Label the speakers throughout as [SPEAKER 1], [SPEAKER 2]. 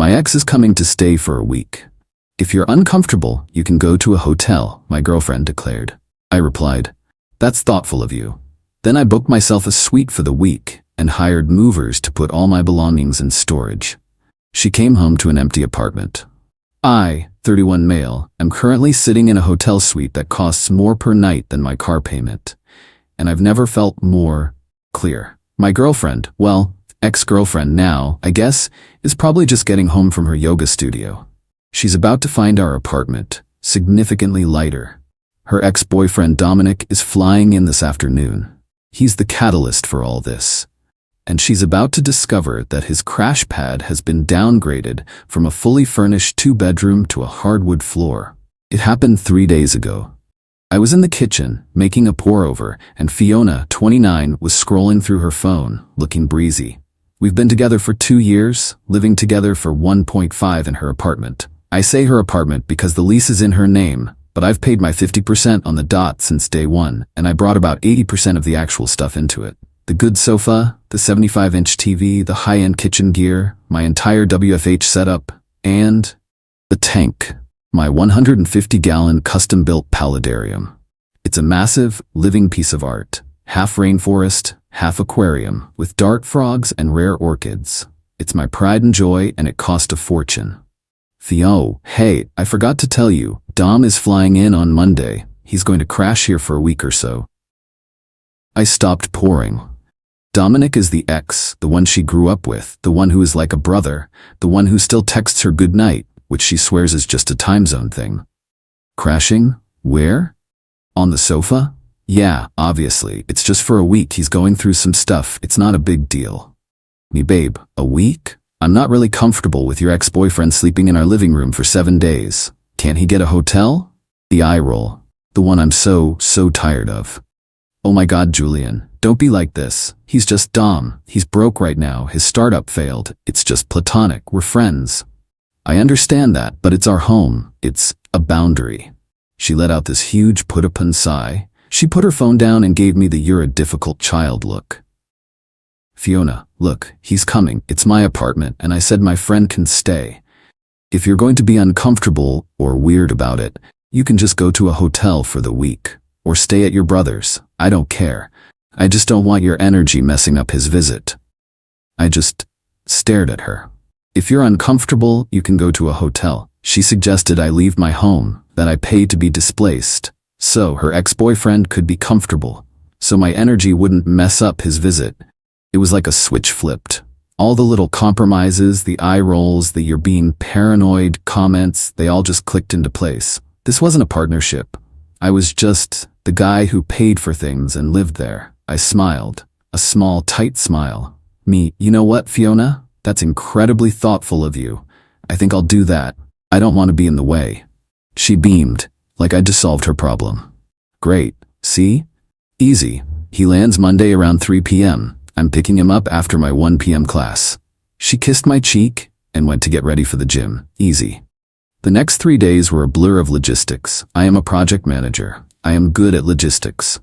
[SPEAKER 1] My ex is coming to stay for a week. If you're uncomfortable, you can go to a hotel, my girlfriend declared. I replied, that's thoughtful of you. Then I booked myself a suite for the week and hired movers to put all my belongings in storage. She came home to an empty apartment. I, 31 male, am currently sitting in a hotel suite that costs more per night than my car payment. And I've never felt more clear. My girlfriend, well, ex-girlfriend now, I guess, is probably just getting home from her yoga studio. She's about to find our apartment significantly lighter. Her ex-boyfriend Dominic is flying in this afternoon. He's the catalyst for all this. And she's about to discover that his crash pad has been downgraded from a fully furnished 2-bedroom to a hardwood floor. It happened 3 days ago. I was in the kitchen, making a pour-over, and Fiona, 29, was scrolling through her phone, looking breezy. We've been together for 2 years, living together for 1.5 in her apartment. I say her apartment because the lease is in her name, but I've paid my 50% on the dot since day one, and I brought about 80% of the actual stuff into it. The good sofa, the 75-inch TV, the high-end kitchen gear, my entire WFH setup, and the tank, my 150-gallon custom-built paludarium. It's a massive, living piece of art, half rainforest, half aquarium, with dart frogs and rare orchids. It's my pride and joy, and it cost a fortune. Theo, hey, I forgot to tell you, Dom is flying in on Monday. He's going to crash here for a week or so. I stopped pouring. Dominic is the ex, the one she grew up with, the one who is like a brother, the one who still texts her good night, which she swears is just a time zone thing. Crashing? Where? On the sofa? Yeah, obviously, it's just for a week. He's going through some stuff. It's not a big deal. Me babe, a week? I'm not really comfortable with your ex-boyfriend sleeping in our living room for 7 days. Can't he get a hotel? The eye roll. The one I'm so tired of. Oh my God, Julian, don't be like this. He's just Dom. He's broke right now. His startup failed. It's just platonic. We're friends. I understand that, but it's our home. It's a boundary. She let out this huge put-upon sigh. She put her phone down and gave me the "you're a difficult child" look. Fiona, look, he's coming. It's my apartment, and I said my friend can stay. If you're going to be uncomfortable or weird about it, you can just go to a hotel for the week. Or stay at your brother's. I don't care. I just don't want your energy messing up his visit. I just stared at her. If you're uncomfortable, you can go to a hotel. She suggested I leave my home, that I pay to be displaced, so her ex-boyfriend could be comfortable, so my energy wouldn't mess up his visit. It was like a switch flipped. All the little compromises, the eye rolls, the "you're being paranoid" comments, they all just clicked into place. This wasn't a partnership. I was just the guy who paid for things and lived there. I smiled. A small, tight smile. Me, you know what, Fiona? That's incredibly thoughtful of you. I think I'll do that. I don't want to be in the way. She beamed, like I just solved her problem. Great. See? Easy. He lands Monday around 3 p.m. I'm picking him up after my 1 p.m. class. She kissed my cheek and went to get ready for the gym. Easy. The next 3 days were a blur of logistics. I am a project manager. I am good at logistics.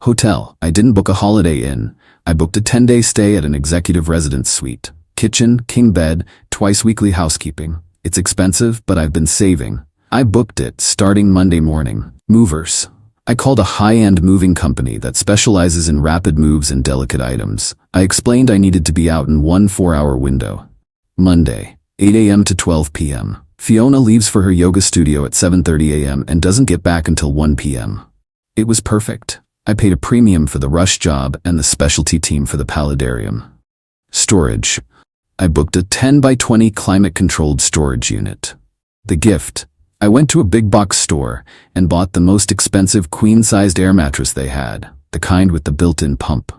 [SPEAKER 1] Hotel. I didn't book a Holiday Inn. I booked a 10-day stay at an executive residence suite. Kitchen, king bed, twice weekly housekeeping. It's expensive, but I've been saving. I booked it starting Monday morning. Movers. I called a high-end moving company that specializes in rapid moves and delicate items. I explained I needed to be out in 1 4-hour window. Monday, 8 a.m. to 12 p.m. Fiona leaves for her yoga studio at 7:30 a.m. and doesn't get back until 1 p.m. It was perfect. I paid a premium for the rush job and the specialty team for the paludarium. Storage. I booked a 10 by 20 climate-controlled storage unit. The gift. I went to a big box store and bought the most expensive queen-sized air mattress they had, the kind with the built-in pump.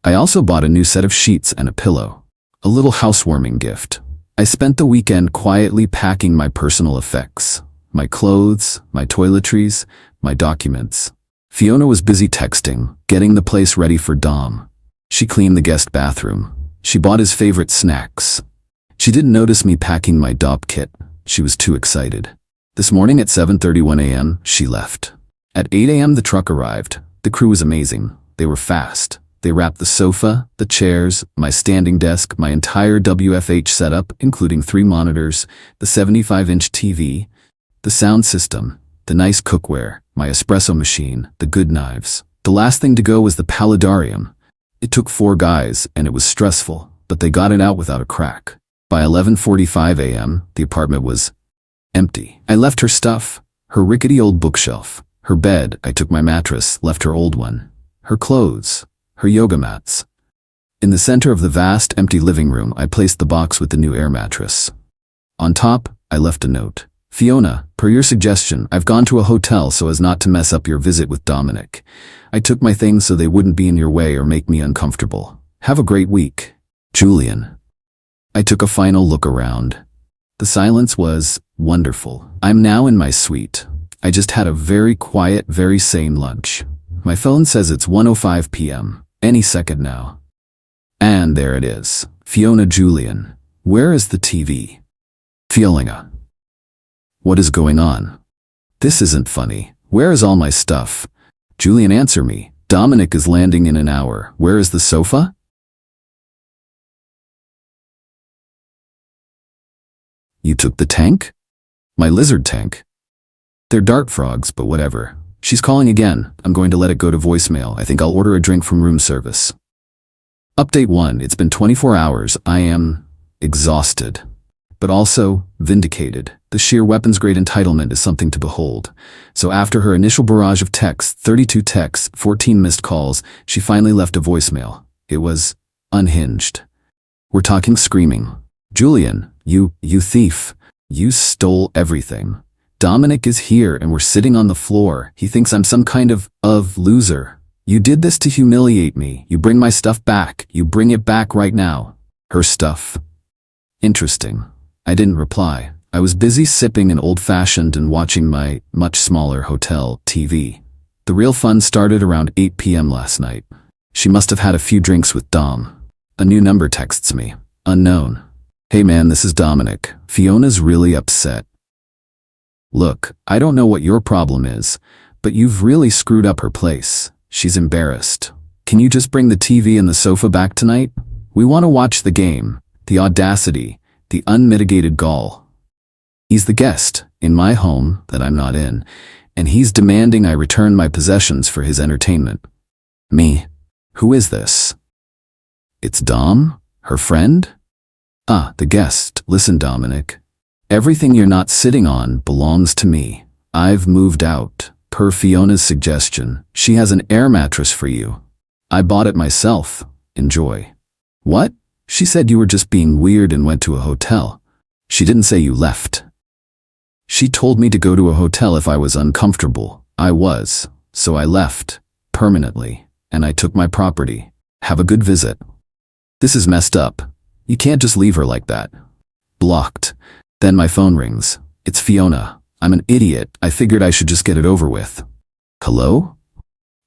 [SPEAKER 1] I also bought a new set of sheets and a pillow. A little housewarming gift. I spent the weekend quietly packing my personal effects. My clothes, my toiletries, my documents. Fiona was busy texting, getting the place ready for Dom. She cleaned the guest bathroom. She bought his favorite snacks. She didn't notice me packing my DOP kit. She was too excited. This morning at 7:31 a.m., she left. At 8 a.m. the truck arrived. The crew was amazing. They were fast. They wrapped the sofa, the chairs, my standing desk, my entire WFH setup, including 3 monitors, the 75-inch TV, the sound system, the nice cookware, my espresso machine, the good knives. The last thing to go was the paludarium. It took 4 guys, and it was stressful, but they got it out without a crack. By 11:45 a.m., the apartment was empty. I left her stuff, her rickety old bookshelf, her bed. I took my mattress, left her old one, her clothes, her yoga mats. In the center of the vast, empty living room, I placed the box with the new air mattress. On top, I left a note. Fiona, per your suggestion, I've gone to a hotel so as not to mess up your visit with Dominic. I took my things so they wouldn't be in your way or make me uncomfortable. Have a great week. Julian. I took a final look around. The silence was wonderful. I'm now in my suite. I just had a very quiet, very sane lunch. My phone says it's 1:05 p.m. Any second now. And there it is. Fiona Julian. Where is the TV? Fiona. What is going on? This isn't funny. Where is all my stuff? Julian, answer me. Dominic is landing in an hour. Where is the sofa? You took the tank? My lizard tank? They're dart frogs, but whatever. She's calling again. I'm going to let it go to voicemail. I think I'll order a drink from room service. Update 1. It's been 24 hours. I am exhausted, but also vindicated. The sheer weapons-grade entitlement is something to behold. So after her initial barrage of texts, 32 texts, 14 missed calls, she finally left a voicemail. It was unhinged. We're talking screaming. Julian, you thief. You stole everything. Dominic is here and we're sitting on the floor. He thinks I'm some kind of loser. You did this to humiliate me. You bring my stuff back. You bring it back right now. Her stuff. Interesting. I didn't reply. I was busy sipping an old-fashioned and watching my much smaller hotel TV. The real fun started around 8 p.m. last night. She must have had a few drinks with Dom. A new number texts me. Unknown. Hey man, this is Dominic. Fiona's really upset. Look, I don't know what your problem is, but you've really screwed up her place. She's embarrassed. Can you just bring the TV and the sofa back tonight? We want to watch the game. The audacity, the unmitigated gall. He's the guest in my home that I'm not in, and he's demanding I return my possessions for his entertainment. Me? Who is this? It's Dom? Her friend? Ah, the guest. Listen, Dominic. Everything you're not sitting on belongs to me. I've moved out. Per Fiona's suggestion, she has an air mattress for you. I bought it myself. Enjoy. What? She said you were just being weird and went to a hotel. She didn't say you left. She told me to go to a hotel if I was uncomfortable. I was. So I left. Permanently. And I took my property. Have a good visit. This is messed up. You can't just leave her like that. Blocked. Then my phone rings. It's Fiona. I'm an idiot. I figured I should just get it over with. Hello?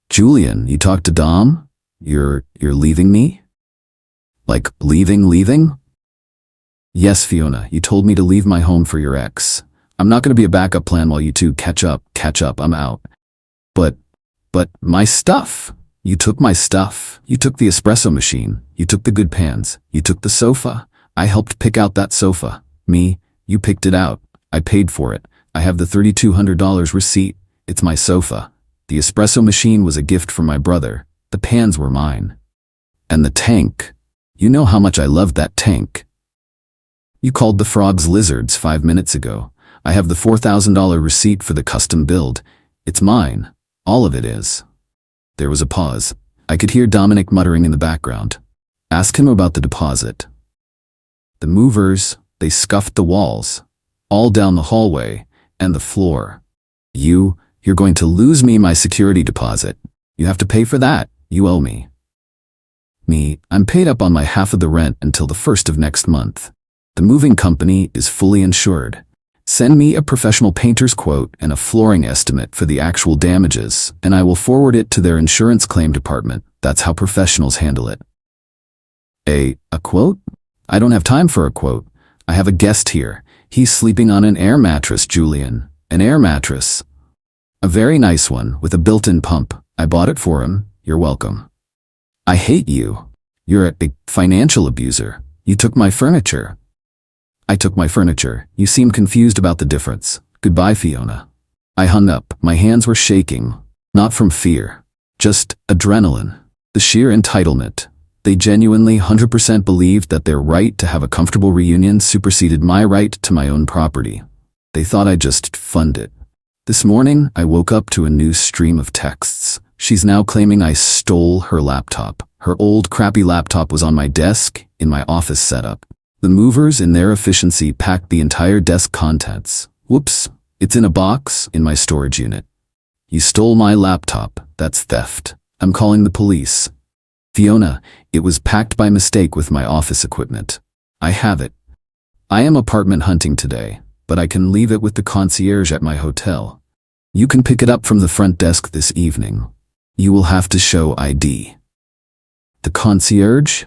[SPEAKER 1] Julian, you talked to Dom? You're leaving me? Like, leaving? Yes, Fiona, you told me to leave my home for your ex. I'm not going to be a backup plan while you two catch up, I'm out. But my stuff. You took my stuff. You took the espresso machine. You took the good pans. You took the sofa. I helped pick out that sofa. Me, you picked it out. I paid for it. I have the $3,200 receipt. It's my sofa. The espresso machine was a gift from my brother. The pans were mine. And the tank. You know how much I loved that tank. You called the frogs lizards 5 minutes ago. I have the $4,000 receipt for the custom build. It's mine. All of it is. There was a pause. I could hear Dominic muttering in the background. Ask him about the deposit. The movers, they scuffed the walls, all down the hallway and the floor. You're going to lose me my security deposit. You have to pay for that. You owe me. Me, I'm paid up on my half of the rent until the 1st of next month. The moving company is fully insured. Send me a professional painter's quote and a flooring estimate for the actual damages, and I will forward it to their insurance claim department. That's how professionals handle it. A quote? I don't have time for a quote. I have a guest here. He's sleeping on an air mattress, Julian. An air mattress. A very nice one with a built-in pump. I bought it for him. You're welcome. I hate you. You're a big financial abuser. You took my furniture. I took my furniture. You seem confused about the difference. Goodbye, Fiona. I hung up. My hands were shaking. Not from fear. Just adrenaline. The sheer entitlement. They genuinely 100% believed that their right to have a comfortable reunion superseded my right to my own property. They thought I'd just fund it. This morning, I woke up to a new stream of texts. She's now claiming I stole her laptop. Her old crappy laptop was on my desk in my office setup. The movers in their efficiency packed the entire desk contents. Whoops, it's in a box in my storage unit. You stole my laptop. That's theft. I'm calling the police. Fiona, it was packed by mistake with my office equipment. I have it. I am apartment hunting today, but I can leave it with the concierge at my hotel. You can pick it up from the front desk this evening. You will have to show ID. The concierge?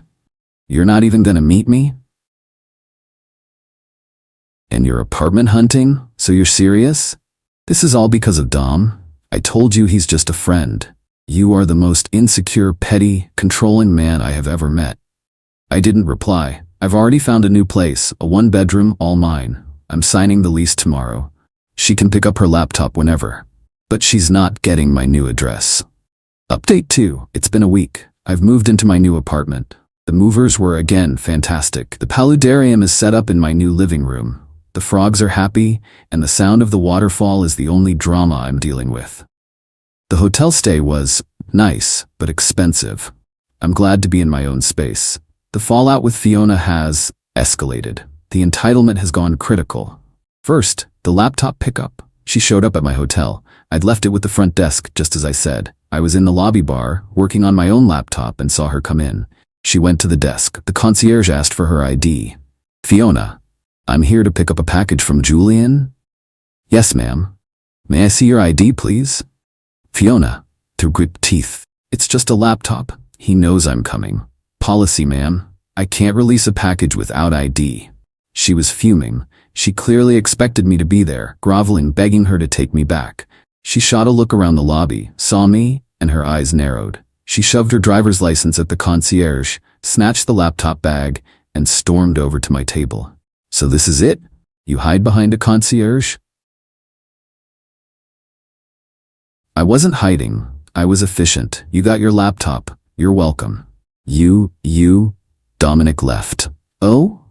[SPEAKER 1] You're not even gonna meet me? And you're apartment hunting? So you're serious? This is all because of Dom? I told you he's just a friend. You are the most insecure, petty, controlling man I have ever met. I didn't reply. I've already found a new place, a one-bedroom, all mine. I'm signing the lease tomorrow. She can pick up her laptop whenever. But she's not getting my new address. Update 2. It's been a week. I've moved into my new apartment. The movers were again fantastic. The paludarium is set up in my new living room. The frogs are happy, and the sound of the waterfall is the only drama I'm dealing with. The hotel stay was nice, but expensive. I'm glad to be in my own space. The fallout with Fiona has escalated. The entitlement has gone critical. First, the laptop pickup. She showed up at my hotel. I'd left it with the front desk, just as I said. I was in the lobby bar, working on my own laptop, and saw her come in. She went to the desk. The concierge asked for her ID. Fiona, I'm here to pick up a package from Julian. Yes, ma'am. May I see your ID, please? Fiona, through grit teeth. It's just a laptop. He knows I'm coming. Policy, ma'am. I can't release a package without ID. She was fuming. She clearly expected me to be there, groveling, begging her to take me back. She shot a look around the lobby, saw me, and her eyes narrowed. She shoved her driver's license at the concierge, snatched the laptop bag, and stormed over to my table. So this is it? You hide behind a concierge? I wasn't hiding. I was efficient. You got your laptop. You're welcome. Dominic left. Oh?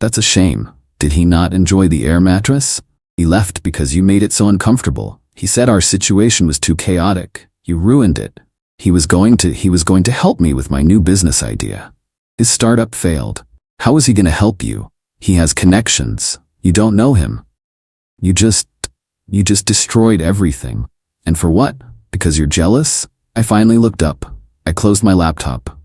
[SPEAKER 1] That's a shame. Did he not enjoy the air mattress? He left because you made it so uncomfortable. He said our situation was too chaotic. You ruined it. He was going to help me with my new business idea. His startup failed. How was he going to help you? He has connections. You don't know him. You just destroyed everything. And for what? Because you're jealous? I finally looked up. I closed my laptop.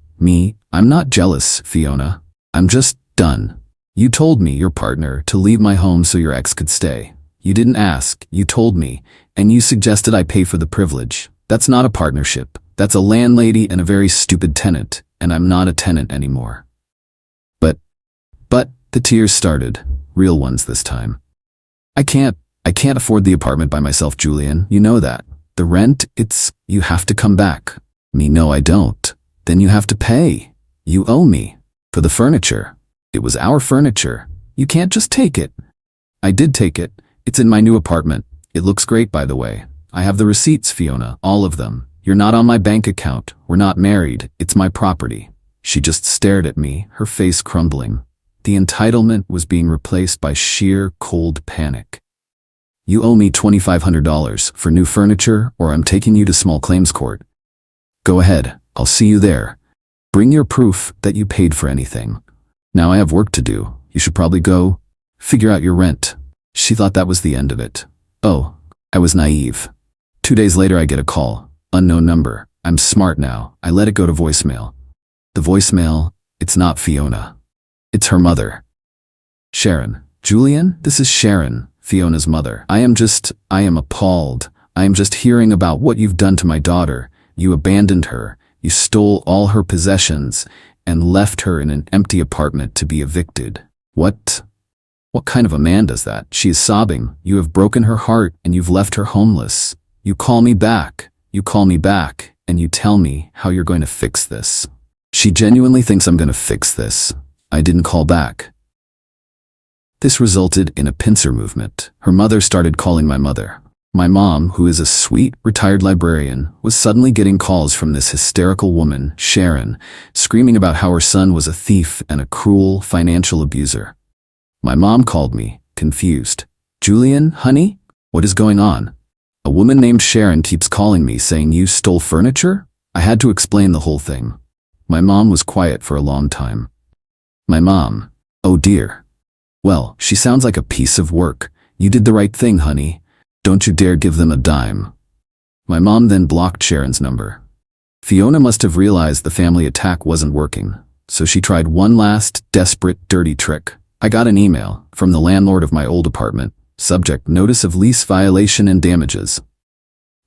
[SPEAKER 1] I'm not jealous, Fiona. I'm just done. You told me, your partner, to leave my home so your ex could stay. You didn't ask, you told me, and you suggested I pay for the privilege. That's not a partnership. That's a landlady and a very stupid tenant, and I'm not a tenant anymore. But the tears started. Real ones this time. I can't afford the apartment by myself, Julian. You know that. The rent, you have to come back. No, I don't. Then you have to pay. You owe me. For the furniture. It was our furniture. You can't just take it. I did take it. It's in my new apartment. It looks great, by the way. I have the receipts, Fiona, all of them. You're not on my bank account. We're not married. It's my property. She just stared at me, her face crumbling. The entitlement was being replaced by sheer, cold panic. You owe me $2,500 for new furniture, or I'm taking you to small claims court. Go ahead. I'll see you there. Bring your proof that you paid for anything. Now I have work to do. You should probably go figure out your rent. She thought that was the end of it. Oh, I was naive. 2 days later I get a call. Unknown number. I'm smart now. I let it go to voicemail. The voicemail, it's not Fiona. It's her mother. Sharon. Julian, this is Sharon, Fiona's mother. I am appalled. I am just hearing about what you've done to my daughter. You abandoned her. You stole all her possessions and left her in an empty apartment to be evicted. What kind of a man does that? She is sobbing. You have broken her heart and you've left her homeless. You call me back. You call me back and you tell me how you're going to fix this. She genuinely thinks I'm gonna fix this. I didn't call back. This resulted in a pincer movement. Her mother started calling my mother. My mom, who is a sweet, retired librarian, was suddenly getting calls from this hysterical woman, Sharon, screaming about how her son was a thief and a cruel financial abuser. My mom called me, confused. Julian, honey? What is going on? A woman named Sharon keeps calling me saying you stole furniture? I had to explain the whole thing. My mom was quiet for a long time. My mom, oh dear. Well, she sounds like a piece of work. You did the right thing, honey. Don't you dare give them a dime. My mom then blocked Sharon's number. Fiona must have realized the family attack wasn't working, so she tried one last, desperate, dirty trick. I got an email from the landlord of my old apartment, subject notice of lease violation and damages.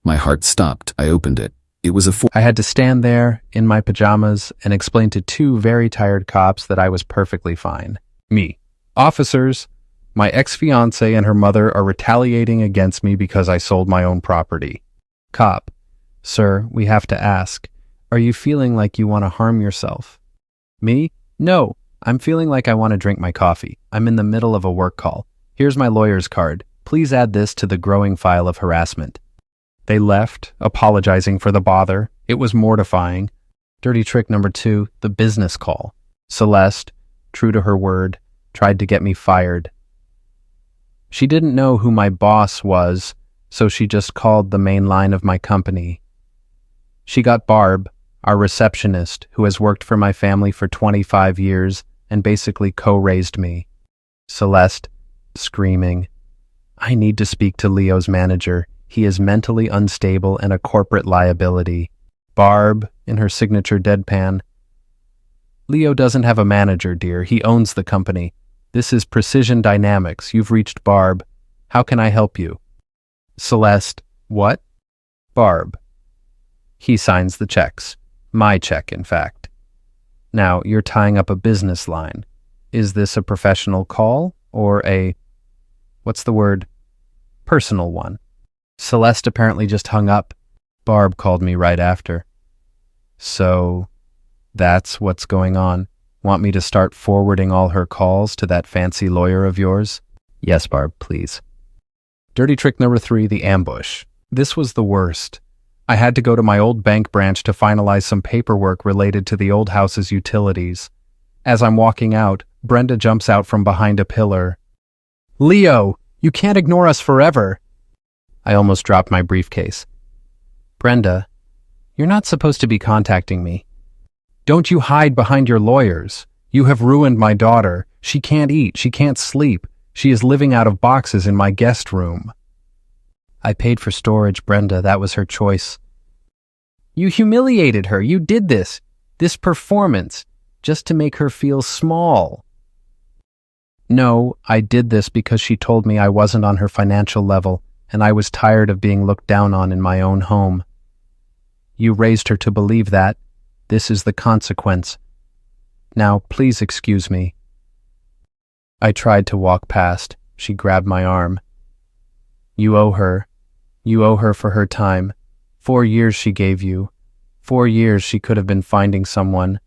[SPEAKER 1] My heart stopped. I opened it. It was
[SPEAKER 2] I had to stand there in my pajamas and explain to two very tired cops that I was perfectly fine. Me. Officers, my ex-fiancée and her mother are retaliating against me because I sold my own property. Cop. Sir, we have to ask, are you feeling like you want to harm yourself? Me? No, I'm feeling like I want to drink my coffee. I'm in the middle of a work call. Here's my lawyer's card. Please add this to the growing file of harassment. They left, apologizing for the bother. It was mortifying. Dirty trick number 2, the business call. Celeste, true to her word, tried to get me fired. She didn't know who my boss was, so she just called the main line of my company. She got Barb, our receptionist, who has worked for my family for 25 years and basically co-raised me. Celeste, screaming, I need to speak to Leo's manager. He is mentally unstable and a corporate liability. Barb, in her signature deadpan, Leo doesn't have a manager, dear. He owns the company. This is Precision Dynamics. You've reached Barb. How can I help you? Celeste, what? Barb. He signs the checks. My check, in fact. Now, you're tying up a business line. Is this a professional call or a, what's the word, personal one? Celeste apparently just hung up. Barb called me right after. So, that's what's going on. Want me to start forwarding all her calls to that fancy lawyer of yours? Yes, Barb, please. Dirty trick number 3, the ambush. This was the worst. I had to go to my old bank branch to finalize some paperwork related to the old house's utilities. As I'm walking out, Brenda jumps out from behind a pillar. Leo, you can't ignore us forever. I almost dropped my briefcase. Brenda, you're not supposed to be contacting me. Don't you hide behind your lawyers. You have ruined my daughter. She can't eat. She can't sleep. She is living out of boxes in my guest room. I paid for storage, Brenda. That was her choice. You humiliated her. You did this performance, just to make her feel small. No, I did this because she told me I wasn't on her financial level, and I was tired of being looked down on in my own home. You raised her to believe that. This is the consequence. Now, please excuse me. I tried to walk past. She grabbed my arm. You owe her. You owe her for her time. 4 years she gave you. 4 years she could have been finding someone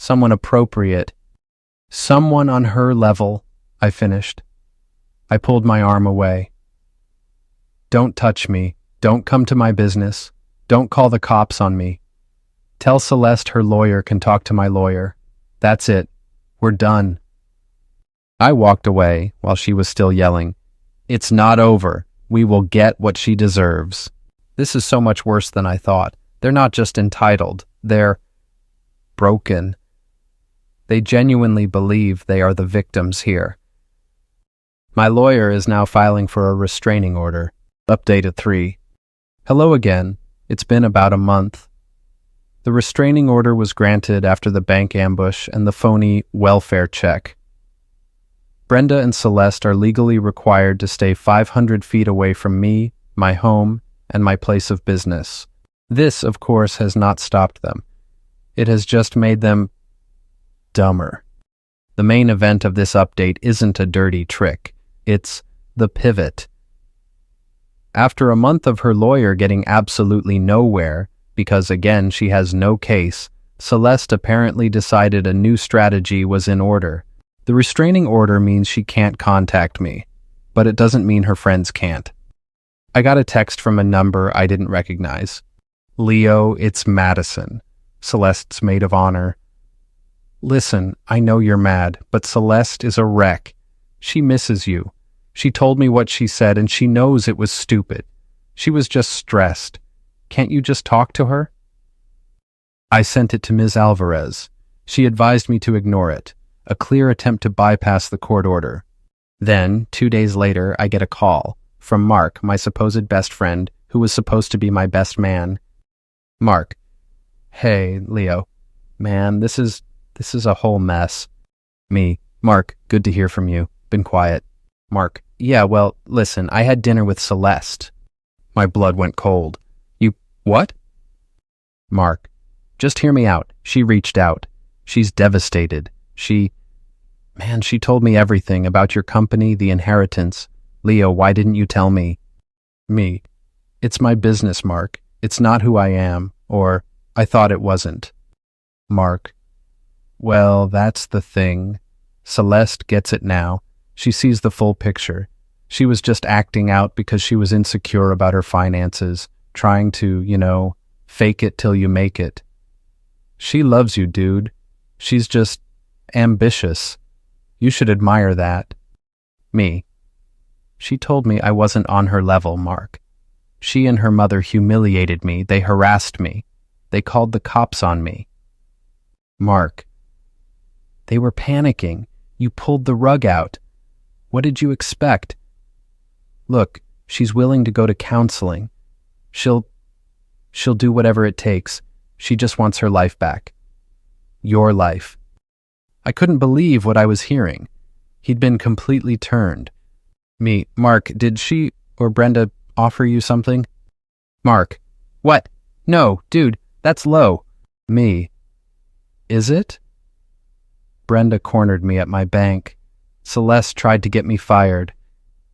[SPEAKER 2] appropriate. Someone on her level, I finished. I pulled my arm away. Don't touch me. Don't come to my business. Don't call the cops on me. Tell Celeste her lawyer can talk to my lawyer. That's it. We're done. I walked away while she was still yelling. It's not over. We will get what she deserves. This is so much worse than I thought. They're not just entitled. They're broken. They genuinely believe they are the victims here. My lawyer is now filing for a restraining order. Update at 3. Hello again. It's been about a month. The restraining order was granted after the bank ambush and the phony welfare check. Brenda and Celeste are legally required to stay 500 feet away from me, my home, and my place of business. This, of course, has not stopped them. It has just made them dumber. The main event of this update isn't a dirty trick. It's the pivot. After a month of her lawyer getting absolutely nowhere, because again she has no case, Celeste apparently decided a new strategy was in order. The restraining order means she can't contact me, but it doesn't mean her friends can't. I got a text from a number I didn't recognize. Leo, it's Madison, Celeste's maid of honor. Listen, I know you're mad, but Celeste is a wreck. She misses you. She told me what she said, and she knows it was stupid. She was just stressed. Can't you just talk to her? I sent it to Ms. Alvarez. She advised me to ignore it, a clear attempt to bypass the court order. Then, 2 days later, I get a call from Mark, my supposed best friend, who was supposed to be my best man. Mark: Hey, Leo. Man, this is a whole mess. Me: Mark, good to hear from you. Been quiet. Mark: Yeah, well, listen, I had dinner with Celeste. My blood went cold. You, what? Mark: Just hear me out. She reached out. She's devastated. She told me everything about your company, the inheritance. Leo, why didn't you tell me? Me: It's my business, Mark. It's not who I am, or I thought it wasn't. Mark: Well, that's the thing. Celeste gets it now. She sees the full picture. She was just acting out because she was insecure about her finances, trying to, fake it till you make it. She loves you, dude. She's just ambitious. You should admire that. Me: She told me I wasn't on her level, Mark. She and her mother humiliated me. They harassed me. They called the cops on me. Mark: They were panicking. You pulled the rug out. What did you expect? Look, she's willing to go to counseling. She'll do whatever it takes. She just wants her life back. Your life. I couldn't believe what I was hearing. He'd been completely turned. Me: Mark, did she or Brenda offer you something? Mark: What? No, dude, that's low. Me: Is it? Brenda cornered me at my bank. Celeste tried to get me fired.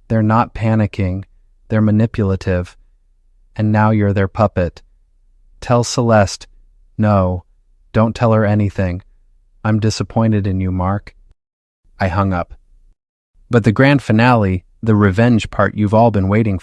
[SPEAKER 2] They're not panicking. They're manipulative. And now you're their puppet. Tell Celeste. No, don't tell her anything. I'm disappointed in you, Mark. I hung up. But the grand finale, the revenge part you've all been waiting